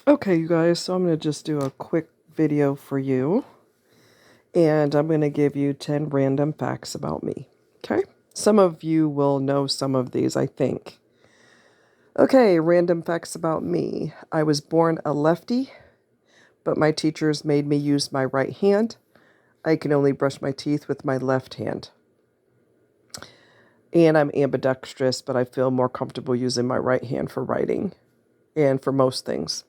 Okay, you guys, so I'm going to just do a quick video for you, and I'm going to give you 10 random facts about me. Okay? Some of you will know some of these, I think. Okay, random facts about me. I was born a lefty, but my teachers made me use my right hand. I can only brush my teeth with my left hand. And I'm ambidextrous, but I feel more comfortable using my right hand for writing and for most things.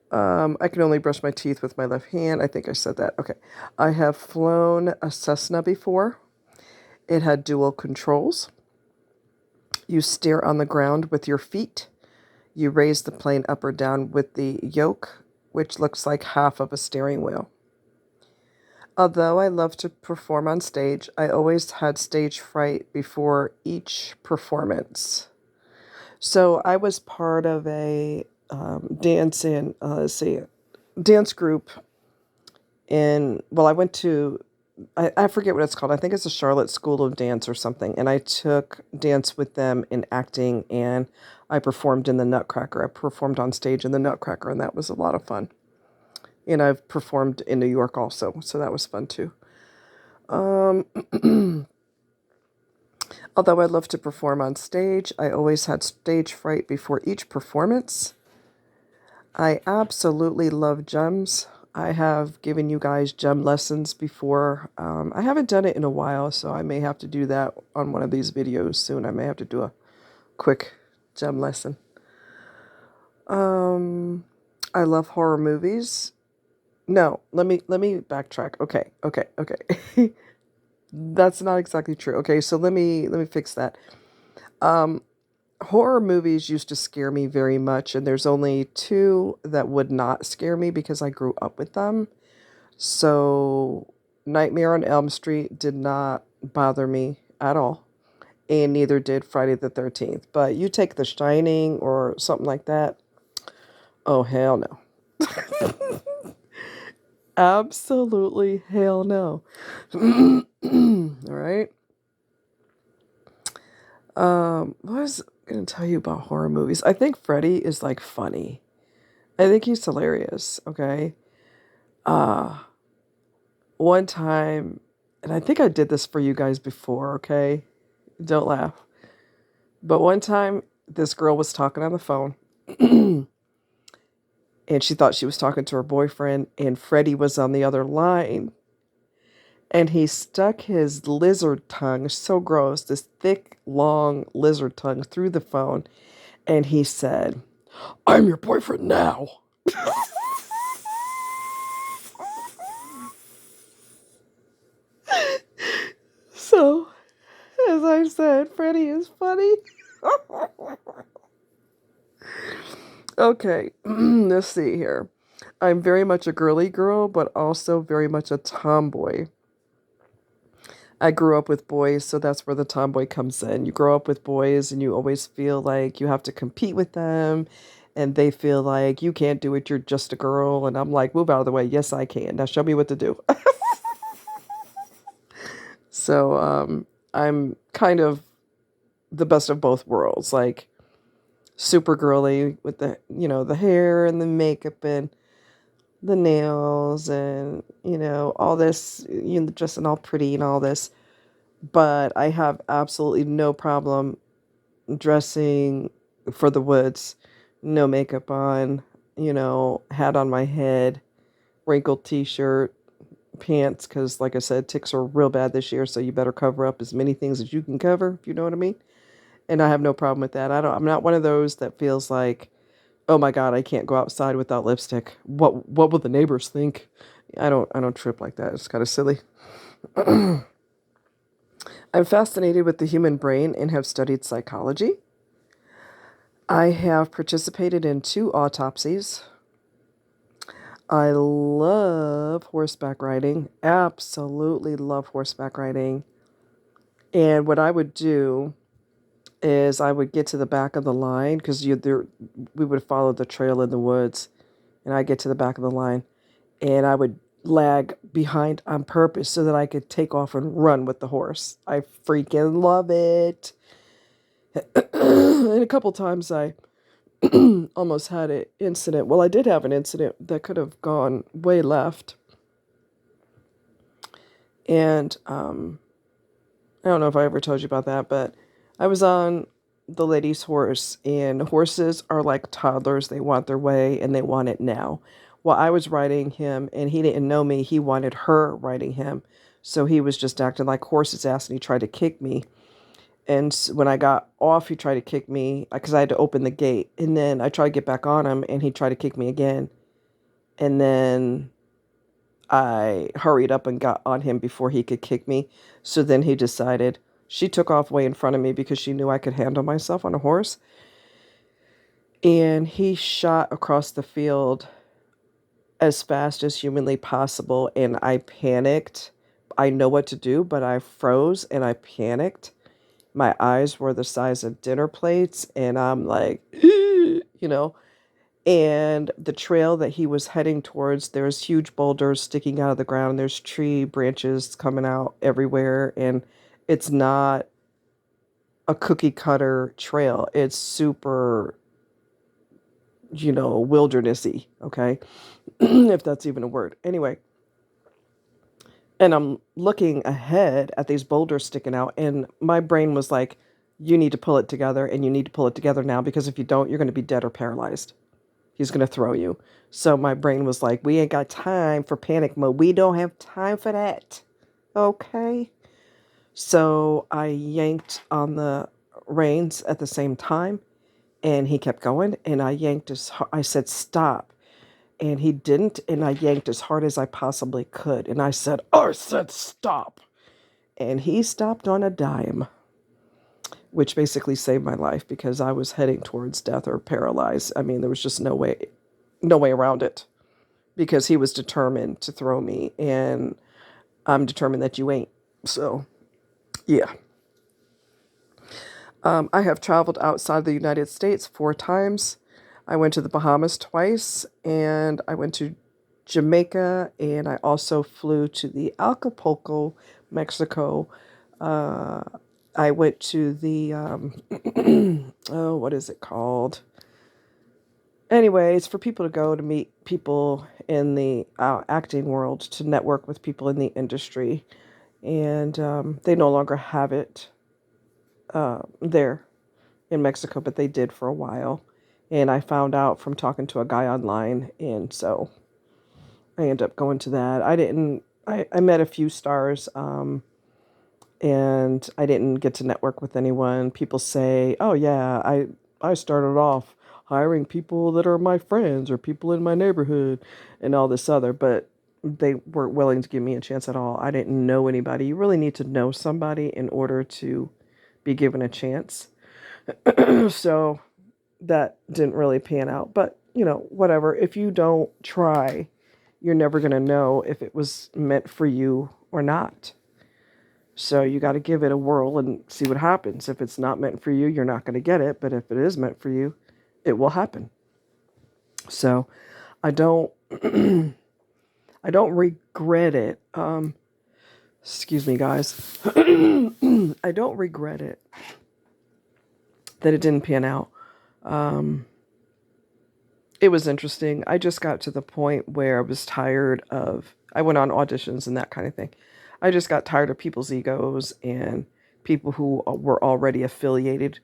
I can only brush my teeth with my left hand. I think I said that. Okay. I have flown a Cessna before. It had dual controls. You steer on the ground with your feet. You raise the plane up or down with the yoke, which looks like half of a steering wheel. Although I love to perform on stage, I always had stage fright before each performance. So I was part of a dance group I went to, I forget what it's called. I think it's the Charlotte School of Dance or something. And I took dance with them in acting, and I performed in the Nutcracker. I performed on stage in the Nutcracker, and that was a lot of fun. And I've performed in New York also, so that was fun too. Although I love to perform on stage, I always had stage fright before each performance. I absolutely love gems. I have given you guys gem lessons before. I haven't done it in a while, so I may have to do that on one of these videos soon. I may have to do a quick gem lesson. I love horror movies. No, let me backtrack. Okay. That's not exactly true. Okay, so let me fix that. Horror movies used to scare me very much, and there's only two that would not scare me because I grew up with them. So, Nightmare on Elm Street did not bother me at all, and neither did Friday the 13th. But you take The Shining or something like that, oh, hell no. Absolutely hell no. All right. What was I going to tell you about horror movies? I think Freddy is like funny. I think he's hilarious, okay? Uh, One time, and I think I did this for you guys before, okay? Don't laugh. But one time, this girl was talking on the phone, and she thought she was talking to her boyfriend, and Freddy was on the other line. And he stuck his lizard tongue, so gross, this thick, long lizard tongue through the phone, and he said, "I'm your boyfriend now." So, as I said, Freddy is funny. Okay, let's see here. I'm very much a girly girl, but also very much a tomboy. I grew up with boys, so that's where the tomboy comes in. You grow up with boys, and you always feel like you have to compete with them, and they feel like you can't do it, you're just a girl. And I'm like, move out of the way. Yes, I can. Now show me what to do. So, I'm kind of the best of both worlds. Like, super girly with the hair and the makeup and the nails and, all this, dressing all pretty and all this. But I have absolutely no problem dressing for the woods. No makeup on, hat on my head, wrinkled t-shirt, pants, because like I said, ticks are real bad this year, so you better cover up as many things as you can cover, if you know what I mean. And I have no problem with that. I'm not one of those that feels like, oh my God, I can't go outside without lipstick. What will the neighbors think? I don't trip like that. It's kind of silly. I'm fascinated with the human brain and have studied psychology. I have participated in 2 autopsies. I love horseback riding. Absolutely love horseback riding. And what I would do is I would get to the back of the line because we would follow the trail in the woods, and I'd get to the back of the line, and I would lag behind on purpose so that I could take off and run with the horse. I freaking love it. And a couple times I almost had an incident. Well, I did have an incident that could have gone way left. And I don't know if I ever told you about that, but I was on the lady's horse, and horses are like toddlers. They want their way and they want it now. Well, I was riding him and he didn't know me. He wanted her riding him. So he was just acting like horse's ass and he tried to kick me. And when I got off, he tried to kick me because I had to open the gate. And then I tried to get back on him and he tried to kick me again. And then I hurried up and got on him before he could kick me. So then he decided, she took off way in front of me because she knew I could handle myself on a horse. And he shot across the field as fast as humanly possible. And I panicked. I know what to do, but I froze and I panicked. My eyes were the size of dinner plates. And I'm like, you know, and the trail that he was heading towards, there's huge boulders sticking out of the ground. There's tree branches coming out everywhere. And it's not a cookie cutter trail. It's super, wildernessy. Okay. If that's even a word. Anyway. And I'm looking ahead at these boulders sticking out. And my brain was like, you need to pull it together and you need to pull it together now because if you don't, you're going to be dead or paralyzed. He's going to throw you. So my brain was like, we ain't got time for panic mode. We don't have time for that. Okay. So I yanked on the reins at the same time and he kept going and I yanked I said, stop. And he didn't. And I yanked as hard as I possibly could. And I said stop. And he stopped on a dime, which basically saved my life because I was heading towards death or paralyzed. I mean, there was just no way around it because he was determined to throw me and I'm determined that you ain't. So, yeah. I have traveled outside the United States 4 times. I went to the Bahamas twice and I went to Jamaica and I also flew to the Acapulco, Mexico. Uh, I went to the, oh, what is it called? Anyway, it's for people to go to meet people in the acting world, to network with people in the industry. And they no longer have it there in Mexico, but they did for a while. And I found out from talking to a guy online. And so I ended up going to that. I met a few stars. And I didn't get to network with anyone. People say, oh yeah, I started off hiring people that are my friends or people in my neighborhood and all this other, but they weren't willing to give me a chance at all. I didn't know anybody. You really need to know somebody in order to be given a chance. So that didn't really pan out, but whatever. If you don't try, you're never going to know if it was meant for you or not. So you got to give it a whirl and see what happens. If it's not meant for you, you're not going to get it. But if it is meant for you, it will happen. So I don't, I don't regret it. Excuse me, guys. I don't regret it that it didn't pan out. It was interesting. I just got to the point where I was tired of, I went on auditions and that kind of thing. I just got tired of people's egos and people who were already affiliated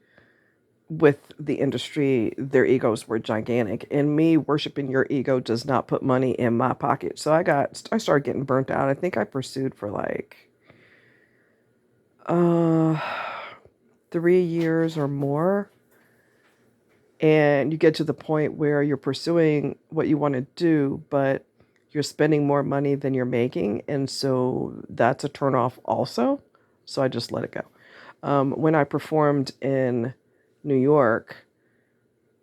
with the industry. Their egos were gigantic, and me worshiping your ego does not put money in my pocket. So I started getting burnt out. I think I pursued for like 3 years or more. And you get to the point where you're pursuing what you want to do, but you're spending more money than you're making. And so that's a turnoff also. So I just let it go. When I performed in New York,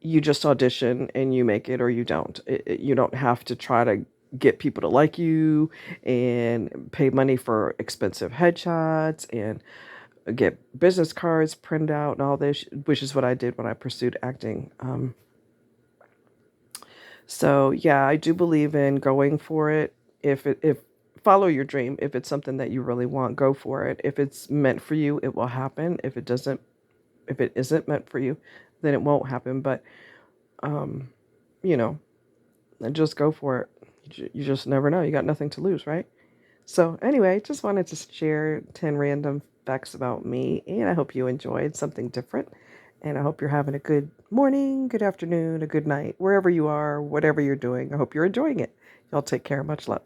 you just audition and you make it or you don't. You don't have to try to get people to like you and pay money for expensive headshots and get business cards printed out and all this, which is what I did when I pursued acting. So yeah, I do believe in going for it. If follow your dream. If it's something that you really want, go for it. If it's meant for you, it will happen. If it isn't meant for you, then it won't happen. But you know, and just go for it. You just never know. You got nothing to lose, right? So, anyway, just wanted to share 10 random facts about me, and I hope you enjoyed something different. And I hope you're having a good morning, good afternoon, a good night, wherever you are, whatever you're doing. I hope you're enjoying it. Y'all take care. Much love.